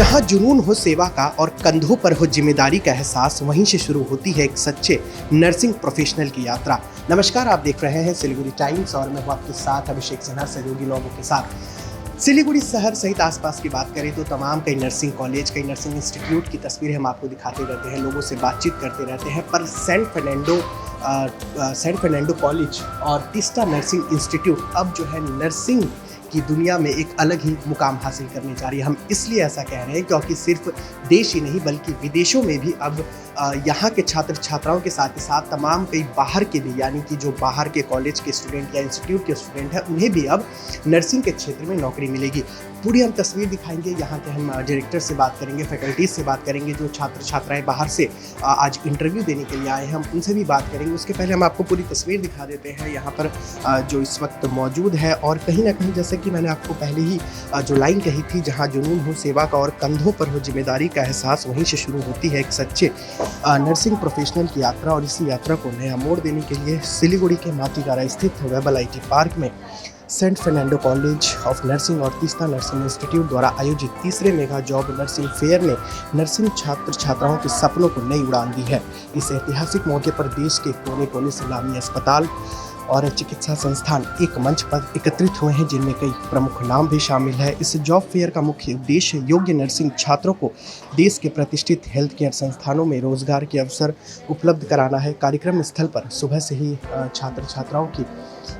जहाँ जुनून हो सेवा का और कंधों पर हो जिम्मेदारी का एहसास, वहीं से शुरू होती है एक सच्चे नर्सिंग प्रोफेशनल की यात्रा। नमस्कार, आप देख रहे हैं सिलीगुड़ी टाइम्स और मैं हूं आपके साथ अभिषेक सिन्हा सहयोगी लोगों के साथ। सिलीगुड़ी शहर सहित आसपास की बात करें तो तमाम कई नर्सिंग कॉलेज, कई नर्सिंग इंस्टीट्यूट की तस्वीरें हम आपको दिखाते रहते हैं, लोगों से बातचीत करते रहते हैं। पर सेंट फर्नांडो कॉलेज और तीस्ता नर्सिंग इंस्टीट्यूट अब जो है नर्सिंग की दुनिया में एक अलग ही मुकाम हासिल करने जा रही है। हम इसलिए ऐसा कह रहे हैं क्योंकि सिर्फ देश ही नहीं बल्कि विदेशों में भी अब यहाँ के छात्र छात्राओं के साथ ही साथ तमाम कई बाहर के भी, यानी कि जो बाहर के कॉलेज के स्टूडेंट या इंस्टीट्यूट के स्टूडेंट हैं, उन्हें भी अब नर्सिंग के क्षेत्र में नौकरी मिलेगी। पूरी हम तस्वीर दिखाएंगे, यहाँ के हम डायरेक्टर से बात करेंगे, फैकल्टीज से बात करेंगे, जो छात्र छात्राएं बाहर से आज इंटरव्यू देने के लिए आए हैं, हम उनसे भी बात करेंगे। उसके पहले हम आपको पूरी तस्वीर दिखा देते हैं यहाँ पर जो इस वक्त मौजूद है। और कहीं ना कहीं जैसे कि मैंने आपको पहले ही जो लाइन कही थी, जहाँ जुनून हो सेवा का और कंधों पर हो जिम्मेदारी का एहसास, वहीं से शुरू होती है एक सच्चे नर्सिंग प्रोफेशनल की यात्रा। और इसी यात्रा को नया मोड़ देने के लिए सिलीगुड़ी के माटीगारा स्थित वेबल आईटी पार्क में Saint Fernando college of nursing और तीस्ता नर्सिंग इंस्टीट्यूट द्वारा आयोजित तीसरे मेगा जॉब नर्सिंग फेयर ने नर्सिंग छात्र छात्राओं के सपनों को नई उड़ान दी है। इस ऐतिहासिक मौके पर देश के कोने कोने से नामी अस्पताल और चिकित्सा संस्थान एक मंच पर एकत्रित हुए हैं, जिनमें कई प्रमुख नाम भी शामिल है। इस जॉब फेयर का मुख्य उद्देश्य योग्य नर्सिंग छात्रों को देश के प्रतिष्ठित हेल्थ केयर संस्थानों में रोजगार के अवसर उपलब्ध कराना है। कार्यक्रम स्थल पर सुबह से ही छात्र छात्राओं की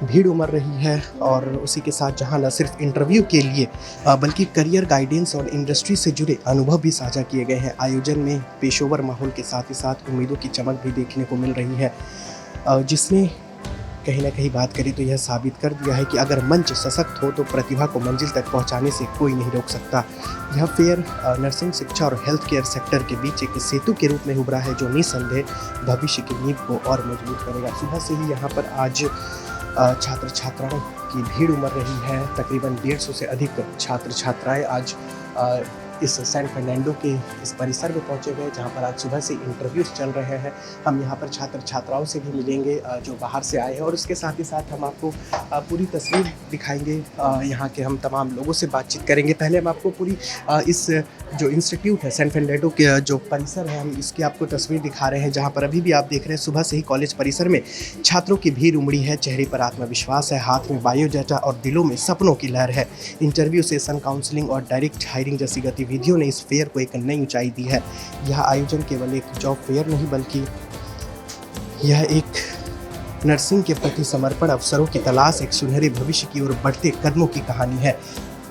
भीड़ उमड़ रही है और उसी के साथ जहां न सिर्फ इंटरव्यू के लिए बल्कि करियर गाइडेंस और इंडस्ट्री से जुड़े अनुभव भी साझा किए गए हैं। आयोजन में पेशेवर माहौल के साथ ही साथ उम्मीदों की चमक भी देखने को मिल रही है, जिसने कहीं ना कहीं बात करें तो यह साबित कर दिया है कि अगर मंच सशक्त हो तो प्रतिभा को मंजिल तक पहुंचाने से कोई नहीं रोक सकता। यह फेयर नर्सिंग शिक्षा और हेल्थ केयर सेक्टर के बीच एक सेतु के रूप में उभरा है, जो निस्संदेह भविष्य की नींव को और मजबूत करेगा। सुबह से ही यहाँ पर आज छात्र छात्राओं की भीड़ उमड़ रही है। तकरीबन 150 से अधिक छात्र छात्राएं आज इस सेंट फर्नांडो के इस परिसर में पहुंचे हुए हैं, जहां पर आज सुबह से इंटरव्यूज चल रहे हैं। हम यहां पर छात्र छात्राओं से भी मिलेंगे जो बाहर से आए हैं और उसके साथ ही साथ हम आपको पूरी तस्वीर दिखाएंगे, यहां के हम तमाम लोगों से बातचीत करेंगे। पहले हम आपको पूरी इस जो इंस्टीट्यूट है सेंट फर्नांडो के जो परिसर है, हम इसकी आपको तस्वीर दिखा रहे हैं, जहाँ पर अभी भी आप देख रहे हैं सुबह से ही कॉलेज परिसर में छात्रों की भीड़ उमड़ी है। चेहरे पर आत्मविश्वास है, हाथ में बायोडाटा और दिलों में सपनों की लहर है। इंटरव्यू सेशन, काउंसलिंग और डायरेक्ट हायरिंग जैसी गतिविधियों ने इस फेयर को एक नई ऊंचाई दी है। यह आयोजन केवल एक जॉब फेयर नहीं बल्कि यह एक नर्सिंग के प्रति समर्पण, अवसरों की तलाश, एक सुनहरे भविष्य की ओर बढ़ते कदमों की कहानी है।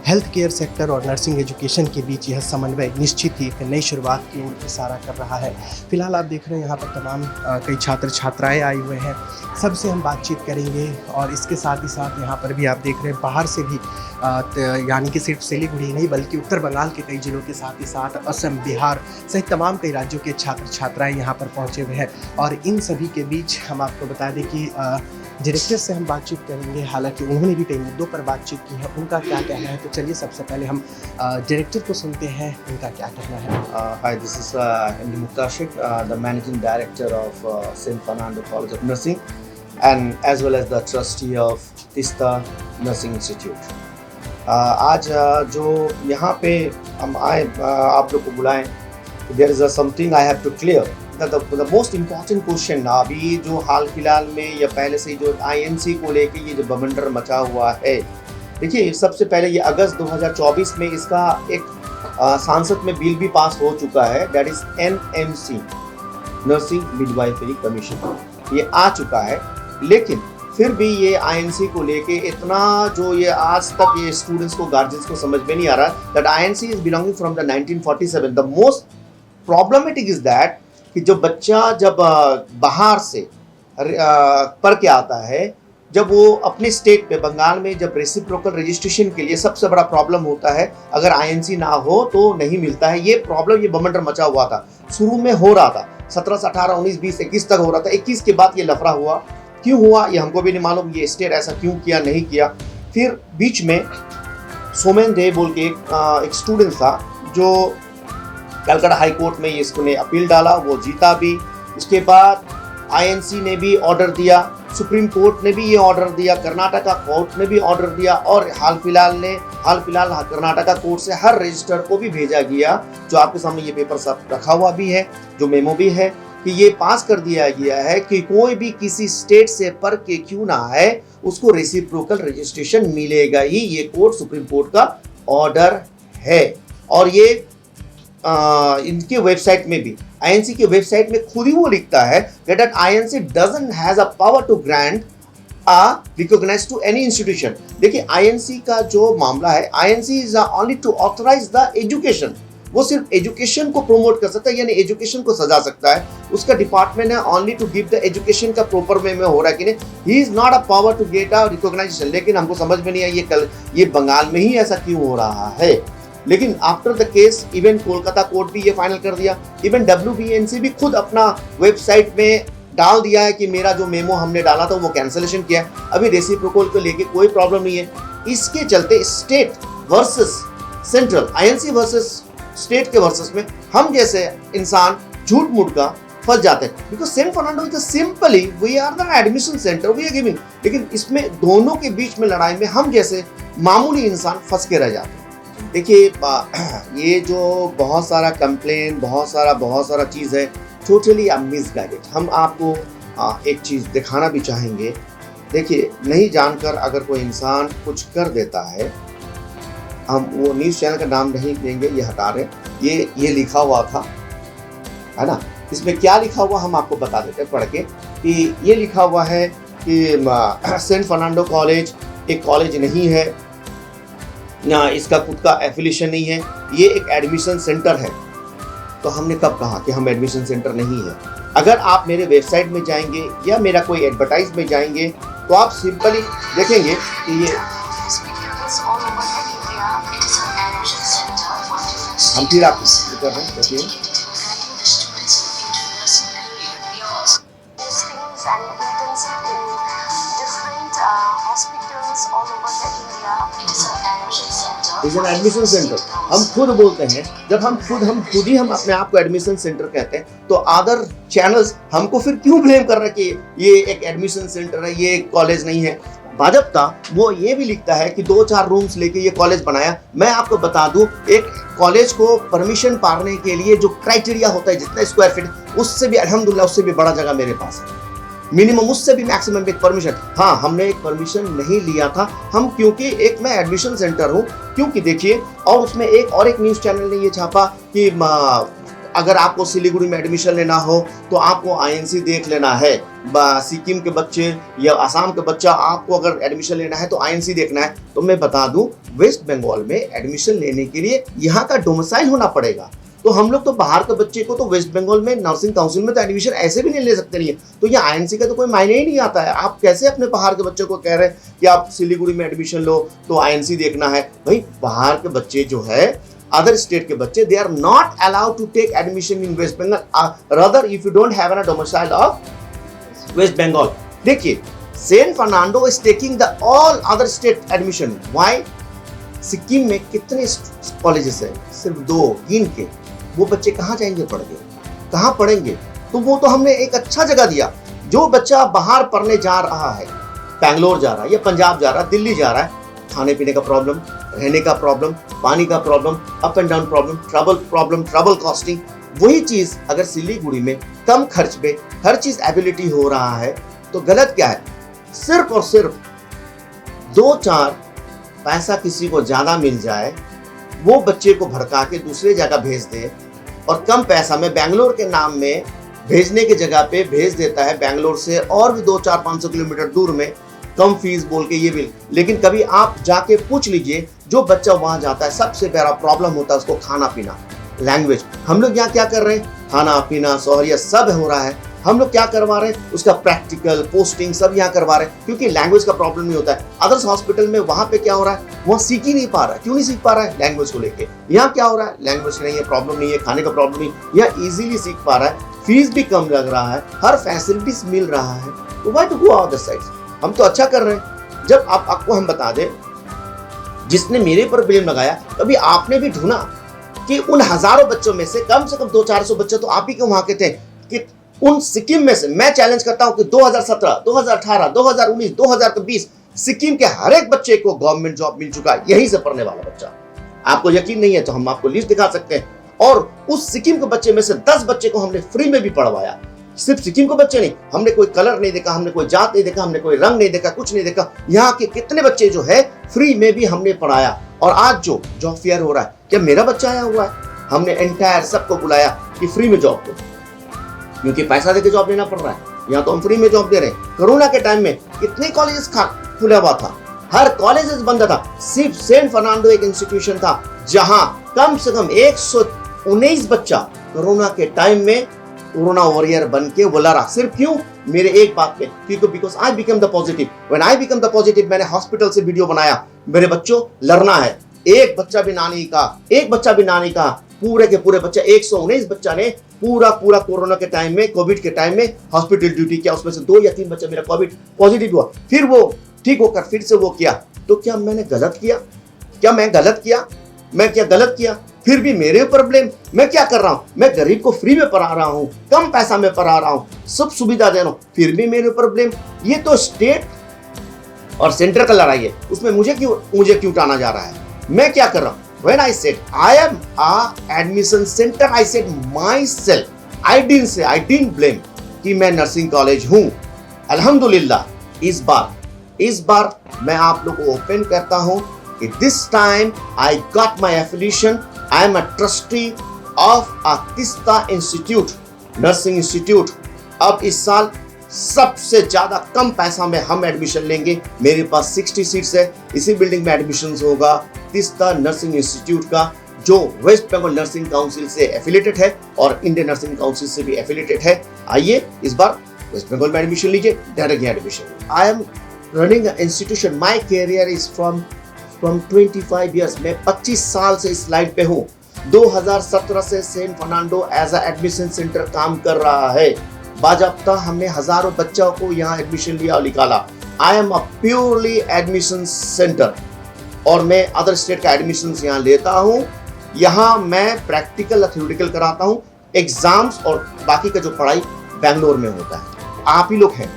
हेल्थ केयर सेक्टर और नर्सिंग एजुकेशन के बीच यह समन्वय निश्चित ही एक नई शुरुआत की ओर इशारा कर रहा है। फिलहाल आप देख रहे हैं यहाँ पर तमाम कई छात्र छात्राएं आए हुए हैं, सबसे हम बातचीत करेंगे। और इसके साथ ही साथ यहाँ पर भी आप देख रहे हैं बाहर से भी यानी कि सिर्फ सिलीगुड़ी नहीं बल्कि उत्तर बंगाल के कई जिलों के साथ ही साथ असम, बिहार सहित तमाम कई राज्यों के छात्र छात्राएं यहाँ पर पहुँचे हुए हैं। और इन सभी के बीच हम आपको बता दें कि डायरेक्टर से हम बातचीत करेंगे, हालांकि उन्होंने भी कई मुद्दों पर बातचीत की है, उनका क्या कहना है। तो चलिए सबसे पहले हम डायरेक्टर को सुनते हैं, उनका क्या कहना है। Hi, this is Hindi Muktashik, the Managing Director of St. Fernando College of Nursing and as well as the trustee of Tista Nursing Institute. आज जो यहाँ पे हम आए, आप लोग को बुलाएं, there is something I have to clear. The most important question अभी जो हाल फिलहाल में या पहले से जो INC को लेके ये जो बवंडर मचा हुआ है, देखिए सबसे पहले ये अगस्त 2024 में इसका एक संसद में बिल भी पास हो चुका है, that is NMC nursing midwifery commission, ये आ चुका है। लेकिन फिर भी ये INC को लेके इतना जो ये आज तक ये स्टूडेंट्स को, गार्जियंस को समझ में नहीं आ रहा that INC is belonging from the 1947। The most problematic is that कि जो बच्चा जब बाहर से पढ़ के आता है, जब वो अपने स्टेट पे बंगाल में जब रेसिप्रोकल रजिस्ट्रेशन के लिए सबसे बड़ा प्रॉब्लम होता है, अगर INC ना हो तो नहीं मिलता है। ये प्रॉब्लम, ये बवंडर मचा हुआ था, शुरू में हो रहा था 17 से 18, 19, 20, 21 तक हो रहा था। 21 के बाद ये लफड़ा हुआ, क्यों हुआ ये हमको भी नहीं मालूम, ये स्टेट ऐसा क्यों किया नहीं किया। फिर बीच में सोमेन दे बोल के एक स्टूडेंट था जो कलकत्ता हाई कोर्ट में इसने अपील डाला, वो जीता भी। इसके बाद INC ने भी ऑर्डर दिया सुप्रीम कोर्ट ने भी ये ऑर्डर दिया, कर्नाटका कोर्ट ने भी ऑर्डर दिया, और हाल फिलहाल कर्नाटका कोर्ट से हर रजिस्टर को भी भेजा गया, जो आपके सामने ये पेपर सब रखा हुआ भी है, जो मेमो भी है, कि ये पास कर दिया गया है कि कोई भी किसी स्टेट से पढ़ के क्यों ना है उसको रेसिप्रोकल रजिस्ट्रेशन मिलेगा ही। ये कोर्ट, सुप्रीम कोर्ट का ऑर्डर है। और ये इनके वेबसाइट में भी, आईएनसी के वेबसाइट में खुद ही वो लिखता है that INC doesn't has a power to grant a recognize to any institution। देखिए आईएनसी का जो मामला है, INC is only to authorize the education, वो सिर्फ एजुकेशन को प्रमोट कर सकता है, यानी एजुकेशन को सजा सकता है। उसका डिपार्टमेंट है only to give the education का प्रॉपर वे में हो रहा है कि नहीं। He is not a power to get a recognisation. लेकिन हमको समझ में नहीं आया ये बंगाल में ही ऐसा क्यों हो रहा है। लेकिन after the case even Kolkata court भी ये फाइनल कर दिया, इवन WBNC भी खुद अपना वेबसाइट में डाल दिया है कि मेरा जो मेमो हमने डाला था वो कैंसलेशन किया है। अभी रेसिप्रोकल को लेके कोई प्रॉब्लम नहीं है। इसके चलते state versus central, INC versus state के वर्सेस में हम जैसे इंसान झूठ मूठ का फंस जाते हैं। Because Saint Fernando is simply we are the admission centre, we are giving. लेकिन इसमें दोनों के बीच में लड़ाई में हम जैसे मामूली इंसान फंस के रह जाते हैं। देखिए ये जो बहुत सारा कंप्लेन, बहुत सारा चीज़ है, टोटली मिसगाइडेड। हम आपको एक चीज़ दिखाना भी चाहेंगे। देखिए नहीं जानकर अगर कोई इंसान कुछ कर देता है, हम वो न्यूज़ चैनल का नाम नहीं देंगे, ये हटा रहे, ये लिखा हुआ था, है ना। इसमें क्या लिखा हुआ हम आपको बता देते हैं पढ़ के, कि ये लिखा हुआ है कि सेंट फर्नांडो कॉलेज एक कॉलेज नहीं है, ना इसका खुद का एफिलिएशन नहीं है, ये एक एडमिशन सेंटर है। तो हमने कब कहा कि हम एडमिशन सेंटर नहीं है? अगर आप मेरे वेबसाइट में जाएंगे या मेरा कोई एडवर्टाइज में जाएंगे तो आप सिंपली देखेंगे कि ये हम फिर आप कर रहे हैं। देखिए इज एन एडमिशन सेंटर। हम खुद बोलते हैं, जब हम खुद ही अपने आप को एडमिशन सेंटर कहते हैं, तो अदर चैनल्स हमको फिर क्यों ब्लेम कर रहे हैं कि ये एक एडमिशन सेंटर है, ये एक कॉलेज नहीं है। भाजपा वो ये भी लिखता है कि 2-4 रूम्स लेके ये कॉलेज बनाया। मैं आपको बता दूं, एक कॉलेज को परमिशन पाने के लिए जो क्राइटेरिया होता है, जितना स्क्वायर फीट, उससे भी अल्हम्दुलिल्लाह उससे भी बड़ा जगह मेरे पास है। मिनिमम उससे भी मैक्सिमम एक परमिशन। हाँ, हमने एक परमिशन नहीं लिया था हम, क्योंकि एक मैं एडमिशन सेंटर हूँ। क्योंकि देखिए, और उसमें एक न्यूज़ चैनल ने ये छापा कि अगर आपको सिलीगुड़ी में एडमिशन लेना हो तो आपको आईएनसी देख लेना है। सिक्किम के बच्चे या आसाम के बच्चा, आपको अगर एडमिशन लेना है तो आईएनसी देखना है। तो मैं बता दूं, वेस्ट बंगाल में एडमिशन लेने के लिए यहाँ का डोमिसाइल होना पड़ेगा। तो हम लोग तो बाहर के बच्चे को तो वेस्ट बंगाल में नर्सिंग काउंसिल में तो एडमिशन ऐसे भी नहीं ले सकते नहीं है। तो ये आईएनसी का तो कोई मायने ही नहीं आता है। आप कैसे अपने बाहर के बच्चे को कह रहे हैं कि आप सिलीगुड़ी में एडमिशन लो तो आईएनसी देखना है? भाई बाहर के बच्चे जो है, अदर स्टेट के बच्चे, they are not allowed to take admission in West Bengal rather if you don't have an domicile of West Bengal. देखिए, Saint Fernando is taking the all other state admission. Why? Sikkim में कितने colleges है? सिर्फ 2 गिन के। वो बच्चे कहाँ जाएंगे पढ़ के? कहाँ पढ़ेंगे? तो वो तो हमने एक अच्छा जगह दिया। जो बच्चा बाहर पढ़ने जा रहा है, बैंगलोर जा रहा है या पंजाब जा रहा है, दिल्ली जा रहा है, खाने पीने का प्रॉब्लम, रहने का प्रॉब्लम, पानी का problem, up and down problem, trouble costing, वही चीज अगर सिलीगुड़ी में कम खर्च पे हर चीज एबिलिटी हो रहा है तो गलत क्या है? सिर्फ और सिर्फ 2-4 पैसा किसी को ज्यादा मिल जाए, वो बच्चे को भड़का के दूसरे जगह भेज दे, और कम पैसा में बैंगलोर के नाम में भेजने की जगह पे भेज देता है बैंगलोर से और भी 200-400-500 किलोमीटर दूर में, कम फीस बोल के ये भी। लेकिन कभी आप जाके पूछ लीजिए, जो बच्चा वहां जाता है सबसे बड़ा प्रॉब्लम होता है उसको खाना पीना, लैंग्वेज। हम लोग यहाँ क्या कर रहे हैं? खाना पीना सहूलियत सब हो रहा है। हम लोग क्या करवा रहे हैं? उसका प्रैक्टिकल पोस्टिंग सब यहाँ करवा रहे हैं, क्योंकि लैंग्वेज का प्रॉब्लम नहीं होता है। अदर्स हॉस्पिटल में वहां पे क्या हो रहा है? वहाँ सीख ही नहीं पा रहा है। क्यों नहीं सीख पा रहा है? लैंग्वेज को लेके। यहाँ क्या हो रहा है? लैंग्वेज नहीं है, प्रॉब्लम नहीं है, खाने का प्रॉब्लम नहीं, यहाँ इजीली सीख पा रहा है, फीस भी कम लग रहा है, हर फैसिलिटीज मिल रहा है। तो why to go other side? हम तो अच्छा कर रहे हैं। जब आपको हम बता दें, जिसने मेरे पर ब्लेम लगाया, कभी आपने भी ढूंढा कि उन हजारों बच्चों में से कम 200-400 बच्चे तो आप ही के वहां के थे कि उन सिक्किम में से मैं चैलेंज करता हूं कि 2017, 2018, 2019, 2020 सिक्किम के हर एक बच्चे को गवर्नमेंट जॉब मिल चुका है, यहीं से पढ़ने वाला बच्चा। आपको यकीन नहीं है तो हम आपको लिस्ट दिखा सकते हैं। और उस सिक्किम के बच्चे में से 10 बच्चे को हमने फ्री में भी पढ़वाया। सिर्फ सिक्किम को बच्चे नहीं, हमने कोई कलर नहीं देखा, हमने कोई जात नहीं देखा, हमने कोई रंग नहीं देखा, कुछ नहीं देखा। यहाँ के कितने बच्चे जो है फ्री में भी हमने पढ़ाया। और आज जो जॉब फेयर हो रहा है, क्या मेरा बच्चा आया हुआ है? हमने एंटायर सबको बुलाया कि फ्री में जॉब दो, क्योंकि पैसा देके जॉब लेना पड़ रहा है। यहाँ तो हम फ्री में जॉब दे रहे हैं। कोरोना के टाइम में कितने कॉलेजेस खुला हुआ था, हर कॉलेज बंद था। सिर्फ सेंट फर्नांडो एक इंस्टीट्यूशन था जहां कम से कम 119 बच्चा कोरोना के टाइम में कोरोना वॉरियर बन के वो लड़ा। सिर्फ क्यों? मेरे एक बात पे, क्योंकि because I become the positive. When I become the positive, मैंने हॉस्पिटल से वीडियो बनाया, मेरे बच्चों लड़ना है। एक बच्चा भी ना नहीं कहा, एक बच्चा भी ना नहीं कहा। पूरे के पूरे बच्चे 119 बच्चा ने पूरा कोरोना के टाइम में, कोविड के टाइम में हॉस्पिटल ड्यूटी किया। उसमें से 2 या 3 बच्चा मेरा कोविड पॉजिटिव हुआ, फिर वो ठीक होकर फिर से वो किया। तो क्या मैंने गलत किया? क्या मैं गलत किया? मैं क्या गलत किया? फिर भी मेरे ऊपर ब्लेम। मैं क्या कर रहा हूं? मैं गरीब को फ्री में पढ़ा रहा हूं, कम पैसा में पढ़ा रहा हूं, सब सुविधा दे रहा हूं, फिर भी मेरे ऊपर ब्लेम। ये तो स्टेट और सेंटर का लड़ाई है, उसमें मुझे क्यों टाना जा रहा है? मैं क्या कर रहा हूं? When I said I am a admission center, I said myself. I didn't blame कि मैं नर्सिंग कॉलेज हूं। अल्हम्दुलिल्लाह इस बार मैं आप लोग को ओपन करता हूं कि this time I got my affiliation. I am a trustee of a Tista Institute, Nursing Institute. अब इस साल सबसे ज्यादा कम पैसा में हम एडमिशन लेंगे। मेरे पास 60 सीट्स है। इसी बिल्डिंग में एडमिशन होगा तिस्ता नर्सिंग इंस्टीट्यूट का, जो वेस्ट बंगाल नर्सिंग काउंसिल से एफिलिएटेड है और इंडियन नर्सिंग काउंसिल से भी एफिलिएटेड है। आइए इस बार वेस्ट बंगाल में एडमिशन लीजिए, direct admission. I am running institution, my career is from 25 years. मैं 25 साल से इस लाइन पे हूँ। 2017 से Saint Fernando as a admission centre काम कर रहा है। बाजाबता हमने हजारों बच्चों को यहाँ एडमिशन लिया और निकाला। I am a purely admission centre और मैं अदर स्टेट का एडमिशन यहाँ लेता हूँ। यहाँ मैं प्रैक्टिकल थ्योरेटिकल कराता हूँ। एग्जाम्स और बाकी का जो पढ़ाई बेंगलोर में होता है। आप ही लोग हैं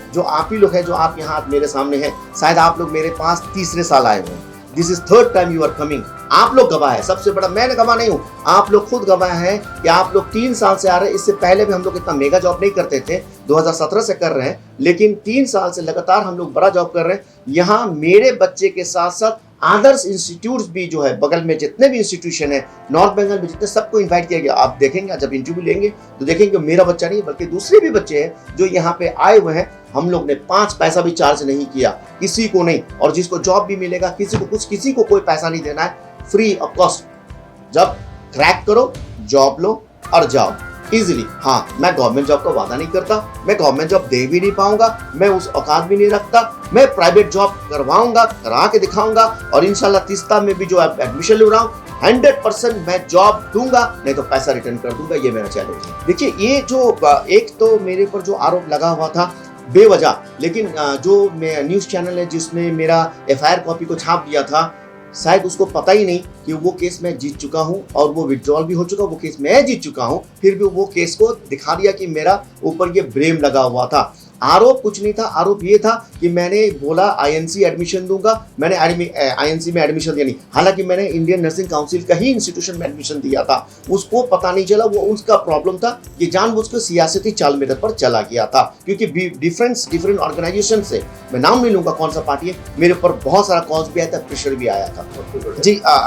जो आप यहाँ मेरे सामने हैं। शायद आप लोग मेरे पास तीसरे साल आए हुए हैं। This is third time you are coming. आप लोग गवाह है, सबसे बड़ा मैंने गवाह नहीं हूँ, आप लोग खुद गवाह हैं कि आप लोग 3 साल से आ रहे हैं। इससे पहले भी हम लोग इतना मेगा जॉब नहीं करते थे, 2017 से कर रहे हैं, लेकिन 3 साल से लगातार हम लोग बड़ा जॉब कर रहे हैं। यहाँ मेरे बच्चे के साथ साथ अदर्स इंस्टीट्यूट्स भी जो है, बगल में जितने भी इंस्टीट्यूशन है नॉर्थ बंगाल में, जितने सबको इन्वाइट किया गया। आप देखेंगे, जब इंटरव्यू लेंगे तो देखेंगे मेरा बच्चा नहीं बल्कि दूसरे भी बच्चे हैं जो यहाँ पे आए हुए हैं। हम लोग ने 5 पैसा भी चार्ज नहीं किया, किसी को नहीं। और जिसको जॉब भी मिलेगा, किसी को कोई पैसा नहीं देना है, फ्री ऑफ कॉस्ट। जब क्रैक करो, जॉब लो और जाओ इजीली। हाँ, मैं गवर्नमेंट जॉब का वादा नहीं करता, मैं गवर्नमेंट जॉब दे भी नहीं पाऊंगा, मैं उस औकात भी नहीं रखता। मैं प्राइवेट जॉब करवाऊंगा, करा के दिखाऊंगा। और इंशाल्लाह तिस्ता में भी जो एडमिशन ले रहा हूँ 100% मैं जॉब दूंगा, नहीं तो पैसा रिटर्न कर दूंगा। ये मेरा चैलेंज है। देखिए, ये जो एक तो मेरे पर जो आरोप लगा हुआ था बेवजह, लेकिन जो न्यूज़ चैनल है जिसने मेरा FIR कॉपी को छाप दिया था, शायद उसको पता ही नहीं कि वो केस मैं जीत चुका हूँ और वो विड्रॉल भी हो चुका, वो केस मैं जीत चुका हूँ। फिर भी वो केस को दिखा दिया कि मेरा ऊपर ये ब्लेम लगा हुआ था। आरोप कुछ नहीं था, आरोप ये था कि मैंने बोला INC एडमिशन दूंगा, मैंने INC में एडमिशन दिया नहीं। हालांकि मैंने इंडियन नर्सिंग काउंसिल का ही इंस्टीट्यूशन में एडमिशन दिया था, उसको पता नहीं चला। वो उसका प्रॉब्लम था कि जानबूझकर सियासती चाल मेरे पर चला गया था, क्योंकि डिफरेंट ऑर्गेनाइजेशन से, मैं नाम नहीं लूंगा कौन सा पार्टी है, मेरे ऊपर बहुत सारा कॉज भी आया था, प्रेशर भी आया था।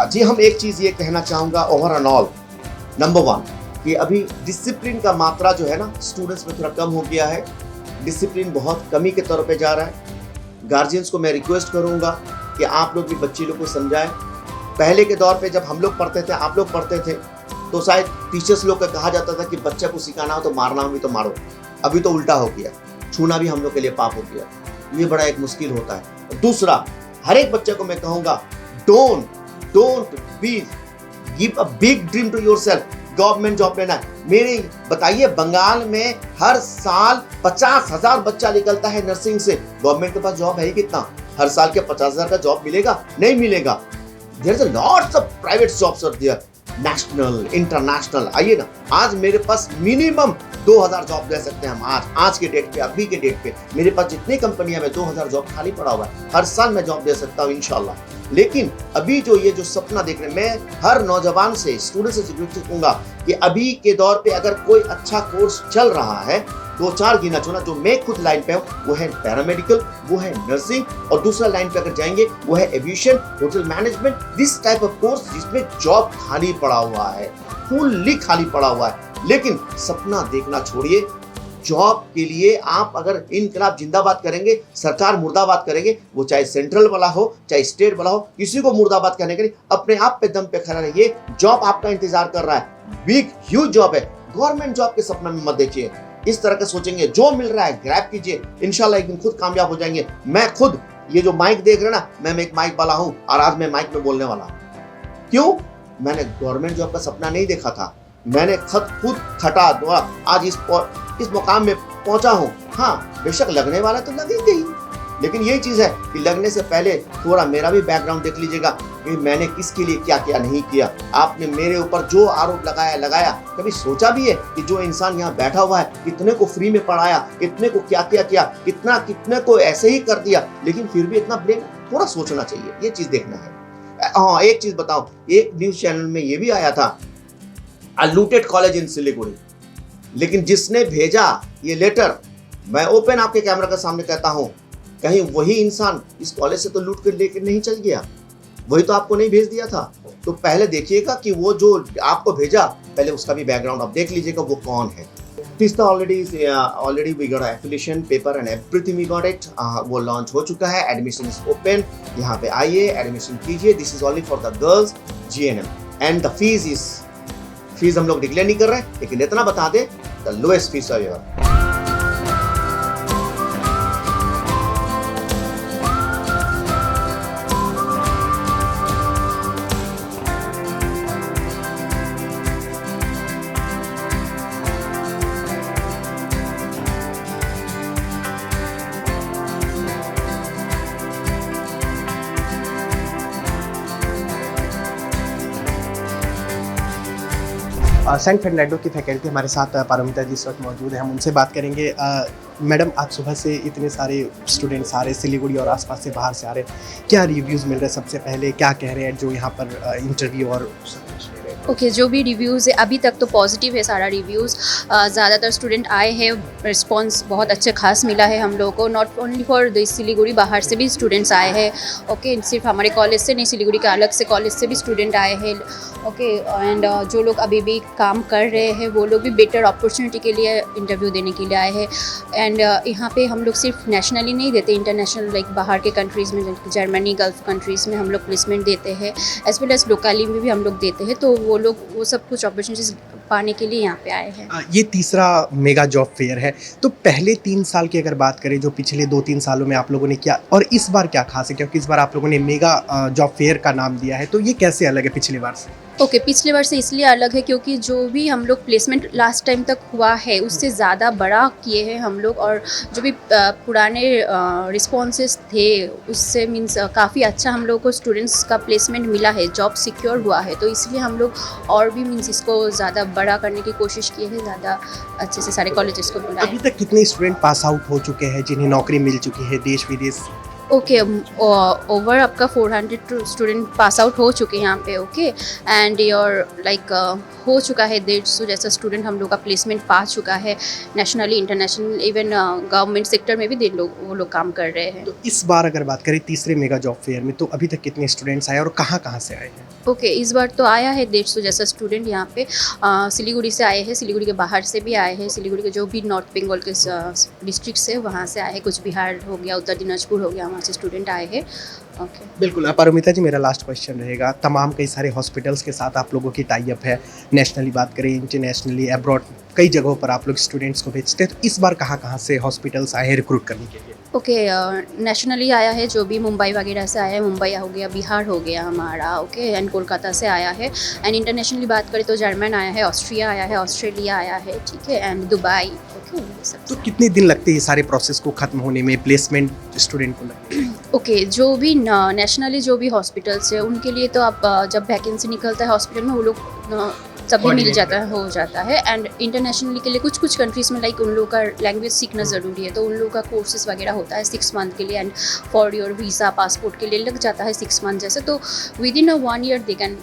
जी हम एक चीज ये कहना चाहूंगा ओवर एंड ऑल, नंबर 1 कि अभी डिसिप्लिन का मात्रा जो है ना स्टूडेंट्स में थोड़ा कम हो गया है। डिसिप्लिन बहुत कमी के तौर पे जा रहा है। गार्जियंस को मैं रिक्वेस्ट करूंगा कि आप लोग भी बच्चे लोग को समझाएं। पहले के दौर पे जब हम लोग पढ़ते थे, आप लोग पढ़ते थे, तो शायद टीचर्स लोग का कहा जाता था कि बच्चा को सिखाना हो तो मारना हो भी तो मारो। अभी तो उल्टा हो गया, छूना भी हम लोग के लिए पाप हो गया। ये बड़ा एक मुश्किल होता है। दूसरा, हर एक बच्चे को मैं कहूँगा, don't be give a big dream to yourself. Government job लेना है। मेरे बताइए, बंगाल में हर साल 50,000 बच्चा निकलता है नर्सिंग से। गवर्नमेंट के पास जॉब है ही कितना? हर साल के 50,000 का जॉब मिलेगा? नहीं मिलेगा। There is a lots of private jobs are there, national, international. आइए ना, आज मेरे पास मिनिमम 2000 जॉब दे सकते हैं हम आज के डेट पे, अभी के डेट पे मेरे पास जितनी कंपनियां में 2000 जॉब खाली पड़ा हुआ है, हर साल मैं जॉब दे सकता हूँ इंशाल्लाह। लेकिन अभी जो ये जो सपना देख रहे हैं, मैं हर नौजवान से, स्टूडेंट से रिक्वेस्ट करूंगा कि अभी के दौर पे अगर कोई अच्छा कोर्स चल रहा है, 2-4 गिना चुना जो मैं खुद लाइन पे हूँ, वो है पैरामेडिकल, वो है नर्सिंग, और दूसरा लाइन पे अगर जाएंगे वो है aviation, hotel management, this type of course जिसमें जॉब खाली पड़ा हुआ है, फुल्ली खाली पड़ा हुआ है। लेकिन सपना देखना छोड़िए, जॉब के लिए आप अगर इनकलाब जिंदाबाद करेंगे, सरकार मुर्दाबाद करेंगे, वो चाहे सेंट्रल वाला हो चाहे स्टेट वाला हो, किसी को मुर्दाबाद करने के लिए अपने आप पे दम पे खड़ा रहिए। जॉब आपका इंतजार कर रहा है, बिग ह्यूज जॉब है। गवर्नमेंट जॉब के सपना में मत देखिए, इस तरह के सोचेंगे जो मिल रहा है ग्रैब कीजिए, इंशाल्लाह एक दिन खुद कामयाब हो जाएंगे। मैं खुद ये जो माइक देख रहे हैं ना, मैं एक माइक वाला हूं और आज मैं माइक में बोलने वाला हूं। क्यों? मैंने गवर्नमेंट जॉब का सपना नहीं देखा था, मैंने खुद खटा दुआ आज इस मुकाम में पहुंचा हूं। हाँ, बेशक लगने वाला तो लगेगा ही, लेकिन यही चीज है कि लगने से पहले थोड़ा मेरा भी बैकग्राउंड देख लीजिएगा कि मैंने किसके लिए क्या क्या नहीं किया। आपने मेरे ऊपर जो आरोप लगाया, कभी सोचा भी है कि जो इंसान यहाँ बैठा हुआ है, कितने को फ्री में पढ़ाया, कितने को क्या क्या किया, कितने को ऐसे ही कर दिया, लेकिन फिर भी इतना ब्लेम, थोड़ा सोचना चाहिए, ये चीज देखना है। हाँ, एक चीज बताऊं, एक न्यूज चैनल में ये भी आया था, लूटेड कॉलेज इन सिलीगुड़ी, लेकिन जिसने भेजा ये लेटर, मैं ओपन आपके कैमरा के सामने कहता हूं, कहीं वही इंसान इस कॉलेज से तो लूट कर लेकर नहीं चल गया, वही तो आपको नहीं भेज दिया था। तो पहले देखिएगा कि वो जो आपको भेजा, पहले उसका भी बैकग्राउंड आप देख लीजिएगा वो कौन है। Teesta already we got application paper and everything we got it, वो लॉन्च हो चुका है, एडमिशन इज ओपन, यहाँ पे आइए एडमिशन कीजिए। This is only for the girls GNM and the fees हम लोग डिक्लेयर नहीं कर रहे हैं, लेकिन इतना बता दे, the lowest fees ever. San Fernando की फैकल्टी हमारे साथ पारमिता जी इस वक्त मौजूद है, हम उनसे बात करेंगे। मैडम, आज सुबह से इतने सारे स्टूडेंट्स आ रहे हैं सिलीगुड़ी और आसपास से, बाहर से आ रहे हैं, क्या रिव्यूज़ मिल रहे हैं? सबसे पहले क्या कह रहे हैं जो यहाँ पर इंटरव्यू और सब कुछ ले रहे हैं? ओके, जो भी रिव्यूज़ है अभी तक तो पॉजिटिव है सारा रिव्यूज़। ज़्यादातर स्टूडेंट आए हैं, रिस्पांस बहुत अच्छे खास मिला है हम लोगों को, not only for the Siliguri, बाहर से भी स्टूडेंट्स आए हैं। ओके, सिर्फ हमारे कॉलेज से नहीं, सिलीगुड़ी के अलग से कॉलेज से भी स्टूडेंट आए हैं। ओके, एंड जो लोग अभी भी काम कर रहे हैं वो लोग भी बेटर अपॉर्चुनिटी के लिए इंटरव्यू देने के लिए आए हैं। एंड यहाँ पे हम लोग सिर्फ नेशनली नहीं देते, इंटरनेशनल लाइक बाहर के कंट्रीज़ में, जर्मनी, गल्फ कंट्रीज़ में हम लोग प्लेसमेंट देते हैं, एज वेल एज लोकली में भी हम लोग देते हैं। तो वो लोग वो सब कुछ अपॉर्चुनिटीज़ पाने के लिए यहाँ पे आए हैं। ये तीसरा मेगा जॉब फेयर है, तो पहले 3 साल की अगर बात करें जो पिछले 2-3 सालों में आप लोगों ने किया, और इस बार क्या खास है, क्योंकि इस बार आप लोगों ने मेगा जॉब फेयर का नाम दिया है, तो ये कैसे अलग है पिछले बार से? ओके, पिछले बार से इसलिए अलग है क्योंकि जो भी हम लोग प्लेसमेंट लास्ट टाइम तक हुआ है उससे ज़्यादा बड़ा किए हैं हम लोग, और जो भी पुराने रिस्पॉन्सेस थे उससे मीन्स काफ़ी अच्छा हम लोग को स्टूडेंट्स का प्लेसमेंट मिला है, जॉब सिक्योर हुआ है। तो इसलिए हम लोग और भी मीन्स इसको ज़्यादा बड़ा करने की कोशिश की है, ज़्यादा अच्छे से सारे कॉलेजेस को बुलाए। अभी तक कितने स्टूडेंट पास आउट हो चुके हैं जिन्हें नौकरी मिल चुकी है देश विदेश? ओके, ओवर आपका 400 स्टूडेंट पास आउट हो चुके हैं यहाँ पे। ओके, एंड योर लाइक हो चुका है 150 जैसा स्टूडेंट हम लोग का प्लेसमेंट पा चुका है, nationally, international, even government sector में भी वो लोग काम कर रहे हैं। तो इस बार अगर बात करें तीसरे मेगा जॉब फेयर में, तो अभी तक कितने स्टूडेंट्स आए और कहाँ से आए हैं? ओके, इस बार तो आया है 150 जैसा स्टूडेंट यहाँ पे, सिलीगुड़ी से आए हैं, सिलीगुड़ी के बाहर से भी आए हैं, सिलीगुड़ी के जो भी नॉर्थ बंगाल के डिस्ट्रिक्ट से वहाँ से आए हैं, कुछ बिहार हो गया, उत्तर दिनाजपुर हो गया, वहाँ से स्टूडेंट आए हैं। ओके, बिल्कुल। पारमिता जी, मेरा लास्ट क्वेश्चन रहेगा, तमाम कई सारे हॉस्पिटल्स के साथ आप लोगों की टाई अप है, नेशनली बात करें, इंटरनेशनली, अब्रॉड, कई जगहों पर आप लोग स्टूडेंट्स को भेजते हैं, तो इस बार कहाँ से हॉस्पिटल्स आए हैं रिक्रूट करने के लिए? ओके, नेशनली आया है, जो भी मुंबई वगैरह से आया है, मुंबई हो गया, बिहार हो गया हमारा, ओके, एंड कोलकाता से आया है। एंड इंटरनेशनली बात करें तो जर्मन आया है, ऑस्ट्रिया आया है, ऑस्ट्रेलिया आया है, ठीक है, एंड दुबई। ओके, सब। तो कितने दिन लगते हैं ये सारे प्रोसेस को ख़त्म होने में, प्लेसमेंट स्टूडेंट को लगते हैं? ओके, जो भी नेशनली जो भी हॉस्पिटल्स है उनके लिए तो आप जब वैकेंसी निकलता है हॉस्पिटल में, वो लोग सब भी मिल जाता है, हो जाता है। एंड इंटरनेशनली के लिए कुछ कुछ कंट्रीज़ में लाइक उन लोगों का लैंग्वेज सीखना ज़रूरी है, तो उन लोगों का कोर्सेज वगैरह होता है 6 मंथ के लिए, and for your visa passport के लिए लग जाता है 6 मंथ जैसे, तो within 1 year they can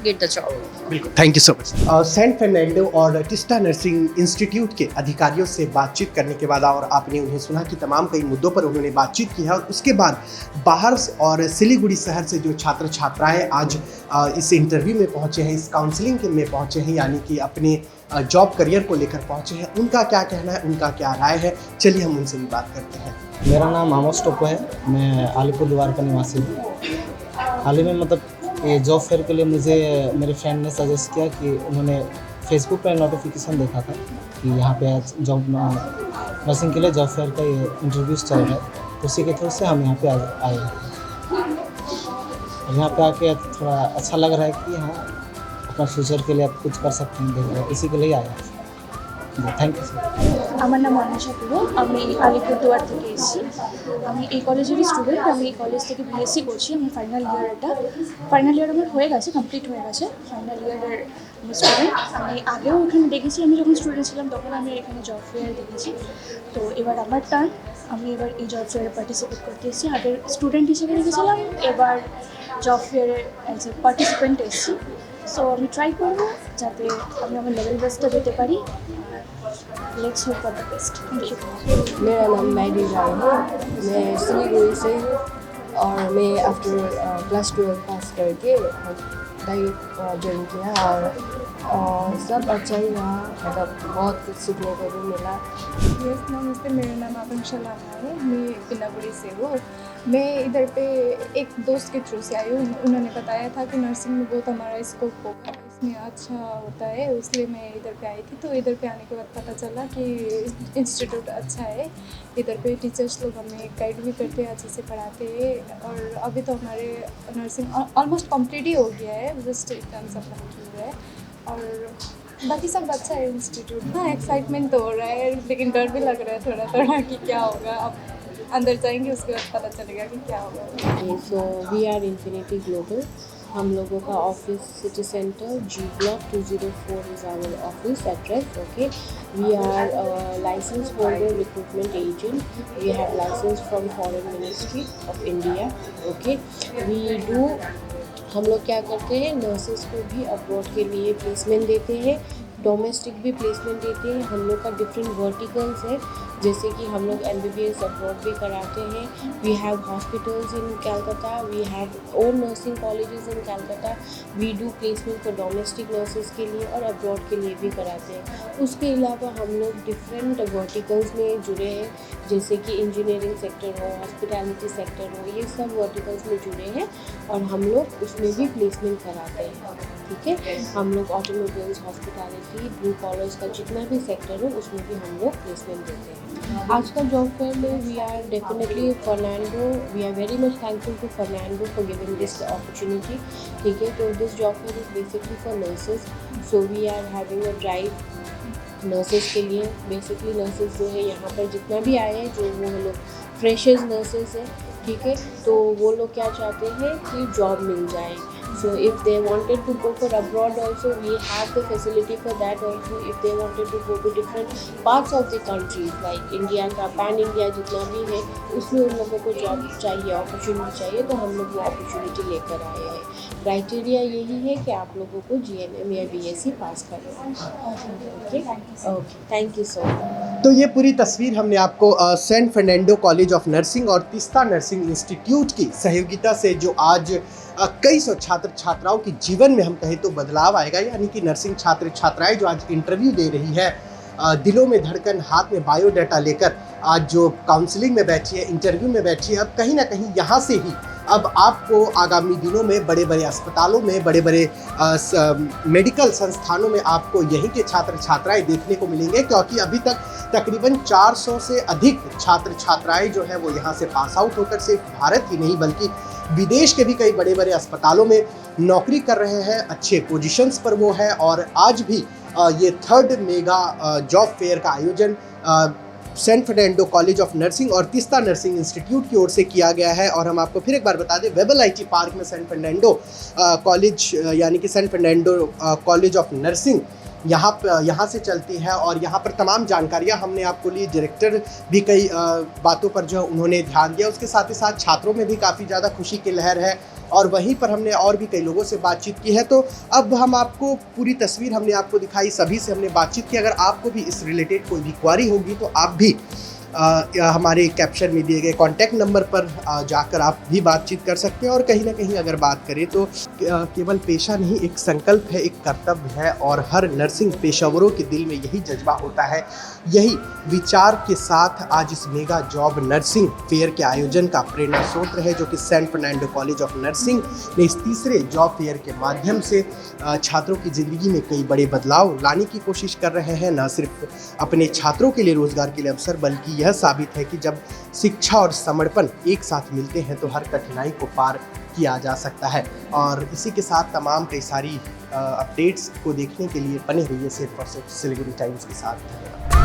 get the job. बिल्कुल, thank you so much. Saint Fernando और टिस्टा नर्सिंग इंस्टीट्यूट के अधिकारियों से बातचीत करने के बाद और आपने उन्हें सुना कि तमाम कई मुद्दों पर उन्होंने बातचीत की है, और उसके बाद बाहर और सिलीगुड़ी शहर से जो छात्र छात्राएं आज इस इंटरव्यू में पहुंचे हैं, इस काउंसलिंग में पहुंचे हैं, यानी कि अपने जॉब करियर को लेकर पहुंचे हैं, उनका क्या कहना है, उनका क्या राय है, चलिए हम उनसे भी बात करते हैं। मेरा नाम आमोस टोपो है, मैं अलीपुरद्वार का निवासी हूँ। हाल ही में मतलब ये जॉब फेयर के लिए मुझे मेरे फ्रेंड ने सजेस्ट किया कि उन्होंने फेसबुक पर नोटिफिकेशन देखा था कि यहाँ पे आज जॉब नर्सिंग के लिए जॉब फेयर का ये इंटरव्यूज़ चल रहा है, तो उसी के थ्रू से हम यहाँ पे आए। और यहाँ पे आके थोड़ा अच्छा लग रहा है कि हाँ अपना फ्यूचर के लिए आप कुछ कर सकते हैं, देख रहे हैं, इसी के लिए आया। Thank you sir. আমার নাম অন্বেষা পুরো, আমি আলিপুরদুয়ার থেকে এসেছি। আমি এই কলেজেরই স্টুডেন্ট, আমি এই কলেজ থেকে বিএসসি করছি। আমার ফাইনাল ইয়ার আমার হয়ে গেছে, কমপ্লিট হয়ে গেছে ফাইনাল ইয়ারের স্টুডেন্ট। আমি আগেও এখানে দেখেছি, আমি যখন স্টুডেন্ট ছিলাম তখন আমি এখানে জব ফেয়ার দেখেছি। তো এবার আমার টার্ন, আমি এবার এই জব ফেয়ারে পার্টিসিপেট করতে এসেছি। আগের স্টুডেন্ট হিসেবে দেখেছিলাম, এবার জব ফেয়ারে অ্যাজ এ পার্টিসিপেন্ট এসেছি। সো আমি ট্রাই করবো যাতে আমি আমার লেভেল বেস্টটা দিতে পারি। Let's hope for the best. Thank you. मेरा नाम मैडी राय है, मैं सिलीगुड़ी से हूँ और मैं आफ्टर क्लास 12 पास करके डायरेक्ट ज्वाइन किया और सब अच्छा ही रहा, मतलब बहुत कुछ सीखने को भी मिला। यस नमस्ते, मेरा नाम आकांक्षा लामा है, मैं पिनागुड़ी से हूँ। मैं इधर पे एक दोस्त के थ्रू से आई हूँ, उन्होंने बताया था कि नर्सिंग में बहुत हमारा स्कोप होगा, इसमें अच्छा होता है, इसलिए मैं इधर पे आई थी। तो इधर पे आने के बाद पता चला कि इंस्टीट्यूट अच्छा है, इधर पे टीचर्स लोग हमें गाइड भी करते हैं, अच्छे से पढ़ाते हैं। और अभी तो हमारे नर्सिंग ऑलमोस्ट कंप्लीट ही हो गया है, जस्ट एग्जाम्स अप्लाई किए हुए हैं और बाकी सब अच्छा है इंस्टीट्यूट। हाँ एक्साइटमेंट तो हो रहा है, लेकिन डर भी लग रहा है थोड़ा थोड़ा कि क्या होगा। अब अंदर जाएंगे उसके बाद पता चलेगा कि क्या होगा। So we are Infinity Global, हम लोगों का office city centre G block 204 is our office address. Okay, we are licence holder recruitment agent, we have licence from foreign ministry of India. Okay, we do, हम लोग क्या करते हैं, nurses को भी अब्रॉड के लिए प्लेसमेंट देते हैं, डोमेस्टिक भी प्लेसमेंट देते हैं। हम लोग का डिफरेंट वर्टिकल्स है, जैसे कि हम लोग MBBS अब्रॉड भी कराते हैं। We have hospitals in Calcutta, we have own nursing colleges in Calcutta. We do placement for domestic nurses के लिए और अब्रॉड के लिए भी कराते हैं। उसके अलावा हम लोग डिफरेंट वर्टिकल्स में जुड़े हैं, जैसे कि इंजीनियरिंग सेक्टर हो, हॉस्पिटैलिटी सेक्टर हो, ये सब वर्टिकल्स में जुड़े हैं और हम लोग उसमें भी प्लेसमेंट कराते हैं। ठीक है, हम लोग ऑटोमोबाइल्स, हॉस्पिटैलिटी, ब्लू कॉलर्स का जितना भी सेक्टर हो उसमें भी हम लोग प्लेसमेंट देते हैं। आज का जॉब फेयर में we are definitely Fernando, we are very much thankful to Fernando for giving this opportunity. ठीक है, तो this job fair is basically for nurses, so we are having a drive nurses के लिए। Basically nurses जो है यहाँ पर जितना भी आए हैं, जो वो लोग फ्रेशर्स नर्सेज हैं, ठीक है, तो वो लोग क्या चाहते हैं कि जॉब मिल जाए। So if they wanted to go for abroad also, we have the facility for that also. If they wanted to go to different parts of the countries like India का पैन इंडिया जितना भी है, उसमें उन लोगों को job चाहिए, opportunity चाहिए, तो हम लोग वो अपॉर्चुनिटी लेकर आए हैं। क्राइटेरिया यही है कि आप लोगों को GNM या BSc पास करें। Okay, thank you so much. तो ये पूरी तस्वीर हमने आपको Saint Fernando college of nursing और तिस्ता नर्सिंग इंस्टीट्यूट की सहयोगिता से, जो आज कई सौ छात्र छात्राओं के जीवन में हम कहें तो बदलाव आएगा, यानी कि नर्सिंग छात्र छात्राएं जो आज इंटरव्यू दे रही है, दिलों में धड़कन, हाथ में बायोडाटा लेकर आज जो काउंसलिंग में बैठी है, इंटरव्यू में बैठी है, अब कहीं ना कहीं यहाँ से ही अब आपको आगामी दिनों में बड़े बड़े अस्पतालों में, बड़े बड़े मेडिकल संस्थानों में आपको यहीं के छात्र छात्राएं देखने को मिलेंगे, क्योंकि अभी तक तकरीबन 400 से अधिक छात्र छात्राएं जो है वो यहाँ से पास आउट होकर सिर्फ भारत ही नहीं बल्कि विदेश के भी कई बड़े बड़े अस्पतालों में नौकरी कर रहे हैं, अच्छे पोजीशंस पर वो है। और आज भी ये 3rd मेगा जॉब फेयर का आयोजन Saint Fernando college of nursing और तीस्ता नर्सिंग इंस्टीट्यूट की ओर से किया गया है। और हम आपको फिर एक बार बता दें, वेबल आईटी पार्क में सेंट फर्नांडो कॉलेज यानी कि Saint Fernando college of nursing यहाँ से चलती है और यहाँ पर तमाम जानकारियाँ हमने आपको ली। डायरेक्टर भी कई बातों पर जो उन्होंने ध्यान दिया, उसके साथ ही साथ छात्रों में भी काफ़ी ज़्यादा खुशी की लहर है और वहीं पर हमने और भी कई लोगों से बातचीत की है। तो अब हम आपको पूरी तस्वीर हमने आपको दिखाई, सभी से हमने बातचीत की। अगर आपको भी इस रिलेटेड कोई भी क्वारी होगी तो आप भी हमारे कैप्शन में दिए गए कॉन्टैक्ट नंबर पर जाकर आप भी बातचीत कर सकते हैं। और कहीं ना कहीं अगर बात करें तो केवल पेशा नहीं, एक संकल्प है, एक कर्तव्य है और हर नर्सिंग पेशेवरों के दिल में यही जज्बा होता है। यही विचार के साथ आज इस मेगा जॉब नर्सिंग फेयर के आयोजन का प्रेरणा स्रोत है, जो कि Saint Fernando college of nursing ने इस तीसरे जॉब फेयर के माध्यम से छात्रों की ज़िंदगी में कई बड़े बदलाव लाने की कोशिश कर रहे हैं। न सिर्फ अपने छात्रों के लिए रोजगार के लिए अवसर, बल्कि यह साबित है कि जब शिक्षा और समर्पण एक साथ मिलते हैं तो हर कठिनाई को पार किया जा सकता है। और इसी के साथ तमाम कई सारी अपडेट्स को देखने के लिए बने रहिए सिर्फ और सिर्फ सिलीगुड़ी टाइम्स के साथ।